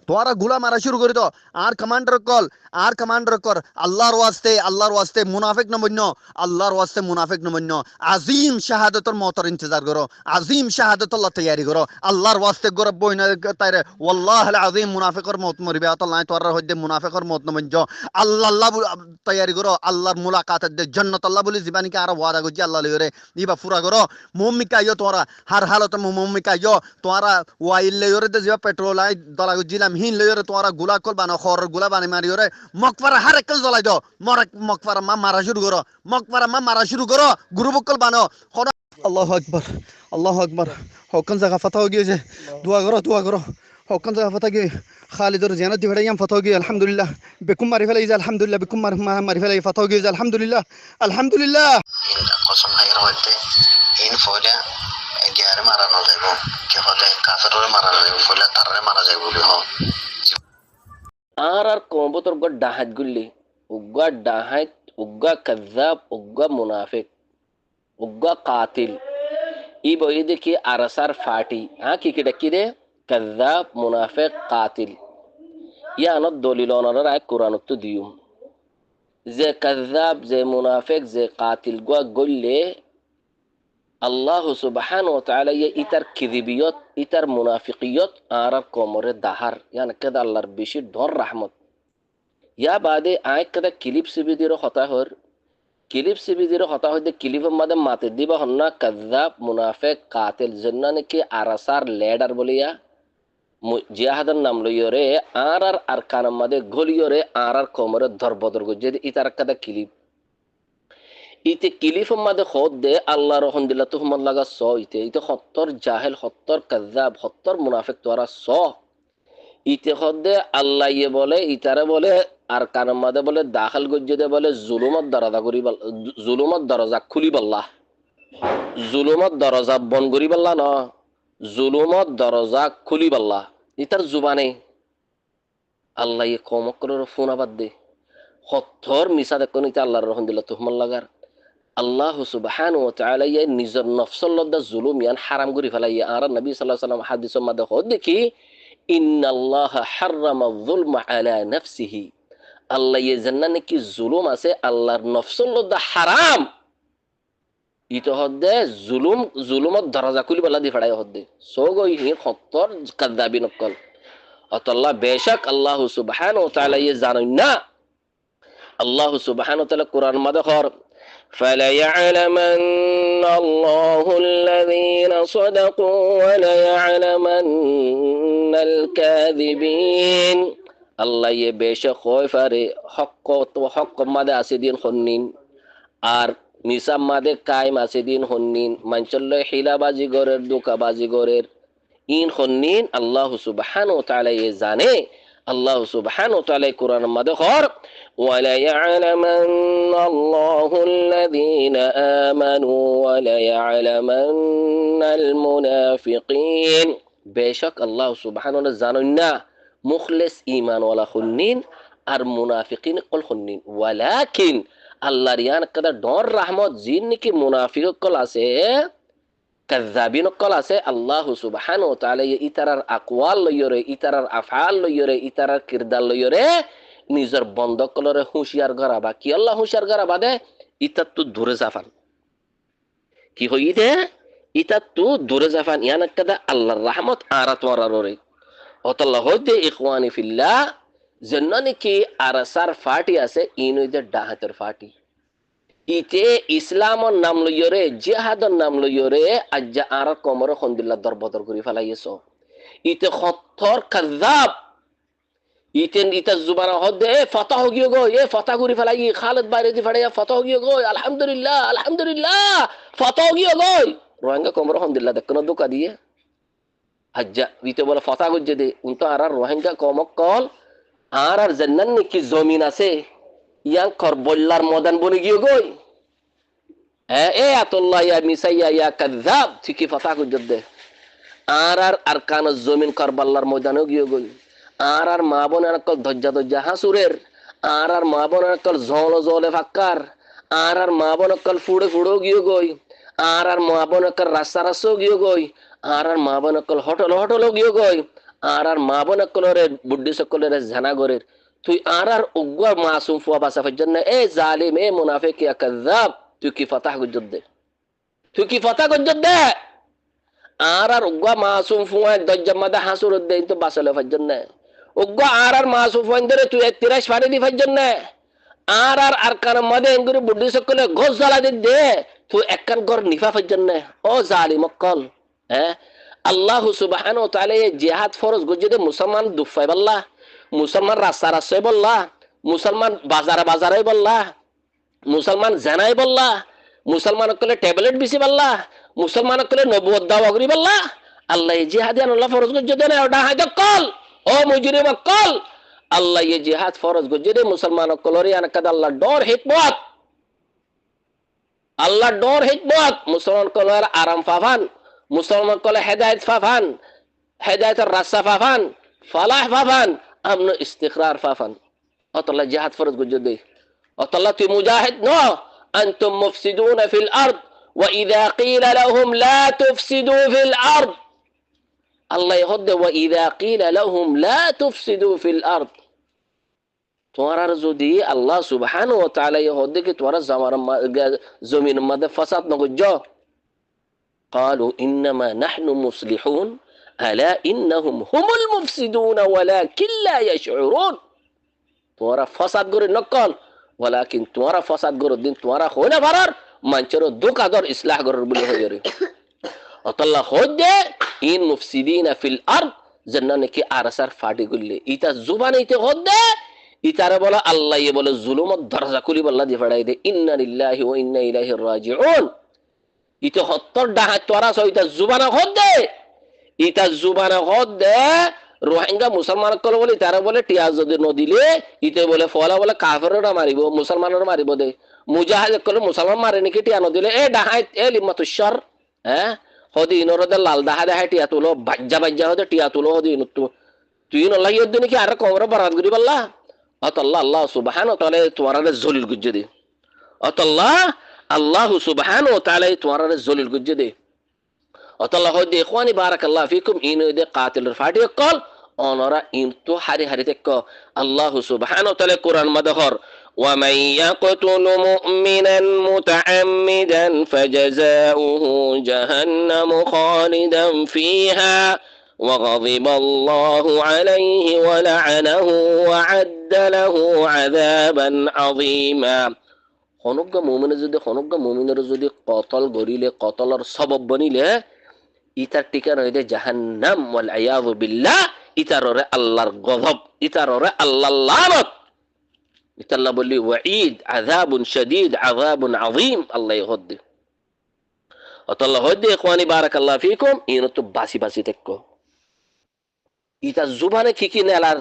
তোরা গুলা মারা শুরু করে দাও। আর কমান্ডার কর আল্লাহর ওয়াস্তে মুনাফিক নবন্য, আল্লাহর ওয়াস্তে মুনাফিক নবন্য। আজিম শাহাদতর মতর ইন্তজার করো, আজিম শাহাদতুল্লাহ তৈয়ারি করো, আল্লাহর ওয়াস্তে গরব বইনা তাইরে ওয়াল্লাহ আজিম মুনাফিকর মত মরিবে আতাল্লাহ তোর হইতে মুনাফিকর মত নবন্য। আল্লাহ তৈয়ারি করো, আল্লাহর মুলাকাতের দে জান্নাত আল্লাহ বলি জীবানিকে আর ওয়াদা করছি আল্লাহ লইরে ইবা পুরা করো। মুমিকা ইয়ো তোরা হার হালত মুমিকা ইয়ো তোরা ওয়াইল লইরে দে যা পেট্রোল আই দলা গুজিলাম হিন লইরে তোরা গুলা কল বানো খর গুলা বানি মারিরে মকফারা হার একল জ্বলাই দাও মকফারা মা মারা শুরু করো, মকফারা মা মারা শুরু করো, গুরুবকল বানো। আল্লাহু আকবার, আল্লাহু আকবার। হকন জায়গা ফাতা হয়ে গিয়েছে, দোয়া করো। হকন জায়গা ফাতা গিয়ে খালিদর জিয়ানত দি ফেলাই ফাতা হয়ে গিয়ে আলহামদুলিল্লাহ। বেকুম মারি ফেলাই যে আলহামদুলিল্লাহ, বেকুম মারি ফেলাই ফাতা হয়ে গিয়ে আলহামদুলিল্লাহ, আলহামদুলিল্লাহ। কসম হাইর হইতে ইন ফয়লা গ্যারে মারানো যাইব, কে হতে কাফেররে মারানো যাইব, ফয়লা তাররে মারা যাইব বলি হ। আর কমবতর গড ডাহাত গুল্লি উগ্গা ডাহাত, উগ্গা কাযাব, উগ্গা মুনাফিক, উগ্গা কাতিল। ই বই দেখি আরসার ফাটি কি ডাকি দে কাযাব মুনাফিক কাতিল। ইয়ানত দলিল অনার আয় কোরআনত তো দিউম যে কাযাব যে মুনাফিক যে কাতিল গুয়া গল্লে আল্লাহ সুবহান ওয়া তাআলা ইতার কিযিবিয়ত ইতার মুনাফিকিয়ত আর কোমরে দাহার ইয়ান কেদা আল্লাহর বেশি ডর রহমত। ইয়া বাদে আয় কেদা ক্লিপ সিবিদির হতা হর, ক্লিপ সিবিদির হতা হইতে ক্লিপের মাঝে মাতে দিবা হন্না কাযাব মুনাফিক কাতিল জন্না নাকি আরাসার লেডার বলিয়া জিহাদের নাম লইরে আর কানার মাঝে গলিয়রে আর কোমরে ধরবদর গজে ইতার কেদা ক্লিপ ইতে কিলিফের মাঝে খদ দে আল্লাহ রহম দিল্লা তুহমদ লাগা স ইতে সত্তর জাহেল, সত্তর কাযাব, সত্তর মুনাফিক তোরা স ইতে খদ দে আল্লাহ ইয়ে বলে ইতারে বলে আর কানের মাঝে বলে দাখাল গজ্জে দে বলে জুলুমত দরজা করি জুলুমত দরজা খুলি বল্লা, জুলুমত দরজা বন করি বল্লা ন, জুলুমত দরজা খুলি বল্লা ইতার জুবানে আল্লাহ ইয়ে কমক করে ফোন আবাদ দে সত্তর মিশা দেখো ইতে আল্লাহর রহম দিল্লা তুহমদ লাগার আল্লাহ সুবহান ওয়া তাআলা নিজের নফসের লদ্দা জুলুম ইয়ান হারাম করি ফেলাই। আর নবী সাল্লাল্লাহু আলাইহি ওয়াসাল্লাম হাদিসের মধ্যে হদ দেখি ইন্নাল্লাহা হাররামা যুলমা আলা নাফসিহি, আল্লাহ ইয়ে জান্নাত নাকি জুলুম আছে আল্লাহর নফসের লদ্দা হারাম। ইতো হদে জুলুমত দরজা খুলি বলা দি ফেড়াই হদে সোগই হি খত্তর কাযাবি নকল আল্লাহ বেশক আল্লাহ সুবহান ওয়া তাআলা ইয়ে জানেন না। আল্লাহ সুবহান ওয়া তাআলা কোরআন মধ্যে হর فَلَيَعْلَمَنَّ اللَّهُ الَّذِينَ صَدَقُوا وَلَيَعْلَمَنَّ الْكَاذِبِينَ। আল্লাহ ইয়ে বেশক হয় ফারে হক মাদে আছে দিন হন্নিন আর মিসাম মাদে কায়েম আছে দিন হন্নিন মানচল্লে হিলাবাজি গরের দোকাবাজি গরের ইন হন্নিন আল্লাহ সুবহানাহু ওয়া তাআলা ইয়ে জানে। আল্লাহ সুবহানাহু ওয়া তাআলা কোরআন মাদে হর وَلَيَعْلَمَنَّ اللَّهُ الَّذِينَ آمَنُوا وَلَيَعْلَمَنَّ الْمُنَافِقِينَ। বেশক আল্লাহ সুবহানাহু ওয়া তাআলা জানেন না মুখলিস ঈমান ওয়ালা খুন্নিন আর মুনাফিকিন কল খুন্নিন। ওয়ালাকিন আল্লাহর ইয়ান কদা ডর রহমত জিন নাকি মুনাফিক কল আছে কাযাবিন কল আছে আল্লাহ সুবহানাহু ওয়া তাআলা ইতারার আকওয়াল লইরে ইতারার আফআল লইরে ইতারার কিরদার লইরে নিজের বন্ধকলরে হুঁশিয়ার গরাবা কি আল্লাহ হুঁশিয়ার গরাবা দে ইতাত তো দূরে জাফান কি হই দে ইতাত তো দূরে জাফান ইয়ান কাদা আল্লাহর রহমত আরাত ওয়ারারে অতল্লাহ হইতে ইখওয়ানি ফিল্লাহ জন্নানি কি আরাসার ফাটি আছে ইনইদে ডাহাতের ফাটি ইতে ইসলামর নাম লইরে জিহাদর নাম লইরে আজ্জা আর কোমর খন্দিল্লাহ দরবদর করি ফেলাইছো ইতে খত্তর কাযাব ইতা জুবানা হদে ফাতা হো গিয়ে গো ফাতা করি ফেলাই খালেদ বাইরে দি ফেড়ে ফাতা হো গিয়ে গো আলহামদুলিল্লাহ আলহামদুলিল্লাহ ফাতা হো গিয়ে গো রোহিঙ্গা কোমর খন্দিল্লাহ দেখনো দোকা দিয়ে আজ্জা ইতে বলে ফাতা গজ্জে দে উনতো আর রোহিঙ্গা কমক কল আর জান্নাত নাকি জমিন আছে ইয়াং করবল্লার ময়দান বনে গিয়ে গই আতুল্লাহ ইয়া মিসাইয়া ইয়া কাযাব ঠিকই ফাতা গজ্জে দে আর আরকান জমিন করবল্লার ময়দানে গিয়ে গই আর মা বোনের কল ধজ্জা হাসুরের আর মা বোনের কল জলে ফাক্কার আর মা বোনের কল ফুড়ে গিয়ে গই আর মা বোনের কল রাস্তা গিয়ে গই আর মা বোনের কল হোটেল গিয়ে গই আর মা বোন কলরে বুদ্ধি সকলের জানা গরের তুই আর উগ্র মাসুম ফুয়া বাসা ফজন্য এ জালিম এ মুনাফিক ইয়া কাযাব তুই কি ফাতাহ গুজদ দে তুই কি ফাতাহ গুজদ দে আর উগ্র মাসুম ফুয়া দজ্জামাদা হাসুর দে তো বাসালে ফজন্য উগ্র আর মাসুম ফুয়া ধরে তুই 33 ফাড়ি দি ফজন্য আর আরকান মদে এঙ্গুরি বুদ্ধি সকলে ঘোষ জ্বালা দে তুই একখান গর নিফা ফজন্য ও জালিম কল হ্যাঁ আল্লাহ সুবহানাহু ওয়া তাআলা জিহাদ ফরজ গজদে মুসলমান দুফাই বল্লাহ মুসলমান রাস্তা রাস্তায় বললা মুসলমান বাজারে বাজারে বললা মুসলমান জানাই বললা মুসলমান কলে ট্যাবলেট বিসি বললা মুসলমান কলে নবুয়ত দাওয়া করি বললা আল্লাহ জিহাদ আল্লাহ ফরজ গজদে না ওটা হাজা কল ও মুজরিম কল আল্লাহ জিহাদ ফরজ গজদে মুসলমান কলরি আনকাদ আল্লাহ ডর হিকমত আল্লাহ ডর হিকমত মুসলমান কলর আরাম ফাফান মুসলমান কলে হেদায়েত ফাফান হেদায়েতের রাস্তা ফাফান ফালাহ ফাফান আমন ইস্তিকরার ফাফান অতল্লাহ জিহাদ ফরজ গজদে অতল্লাহ তুই মুজাহিদ ন আনতুম মুফসিদুন ফিল আরদ ওয়া ইযা কিলা লাহুম লা তুফসিদু ফিল আরদ আল্লাহ হদে ওয়া ইযা কিলা লাহুম লা তুফসিদু ফিল আরদ তোমার যদি আল্লাহ সুবহানাহু ওয়া তাআলা হদে কি তোমার জমিন মধ্যে ফাসাদ ন গজ قالوا إنما نحن مصلحون ألا إنهم هم المفسدون ولكن لا يشعرون تورا فساد غور نقل ولكن تورا فساد غور الدين تورا هنا فرار منچرو دوكا دور إصلاح غور بلي هيري الله خود إن مفسدين في الأرض جنن كي أرسر فادي غلي إتا زبان إتا خود إتا بولا الله يبولا ظلم درجة كلي بالله دي فداي دي إن لله وإنا إليه راجعون ইতে হত্তর ডাহাত তোরা সইতা জুবানা খদ দে ইতা জুবানা খদ দে রোহিঙ্গা মুসলমান কল বলে তারা বলে টিয়া যদি নদিলে ইতে বলে ফলা বলে কাফেররা মারিব মুসলমানরা মারিব দে মুজাহিদ কল মুসলমান মারে নাকি টিয়া নদিলে এ ডাহাত এ লিমাতুশর হ্যাঁ হদি ইনরদে লাল ডাহা ডাহা টিয়া তুলো বাজ্জা বাজ্জা হদে টিয়া তুলো হদি ইনতু তুই নল্লাহ ইয়দ নাকি আর কমর বরাদ করি বল্লা আতাল্লাহ আল্লাহ সুবহানাহু ওয়া তাআলা তোমারে জলিল গুজ্জে দে আতাল্লাহ আল্লাহ সুবহানাহু ওয়া তাআলা তোমারে জলিল গুজ্জে দে আতাল্লাহ হদে ইখওয়ানি বারাকাল্লাহু ফিকুম ইনো দে কাতিল ফাটি কল অনরা ইনতু হারি হারি তেক আল্লাহ সুবহানাহু ওয়া তাআলা কুরআন মাদহর ওয়া মান ইয়াকতুলু মুমিনান মুতাআম্মিদান ফাজাযাউহু জাহান্নামু খালিদান ফিহা وغضب الله عليه ولعنه وعد له عذابا عظيما হনজ্ঞ মুমিনে যদি হনজ্ঞ মুমিনের যদি কতল গরিলে কতলর সবব বনিলে ইতার ঠিকানা হইতে জাহান্নাম ওয়াল আয়াযু বিল্লাহ ইতাররে আল্লাহর গজব ইতাররে আল্লাহর লানত ইতাল্লাহ বলি ওয়াঈদ আযাবুন শাদীদ আযাবুন আযীম আল্লাহ হদ্দে আল্লাহ হদ্দে ইখওয়ানি বারাকাল্লাহু ফিকুম ইনতু বাসি বাসি তেক্কো ইতা জুবানে কি কি নেলার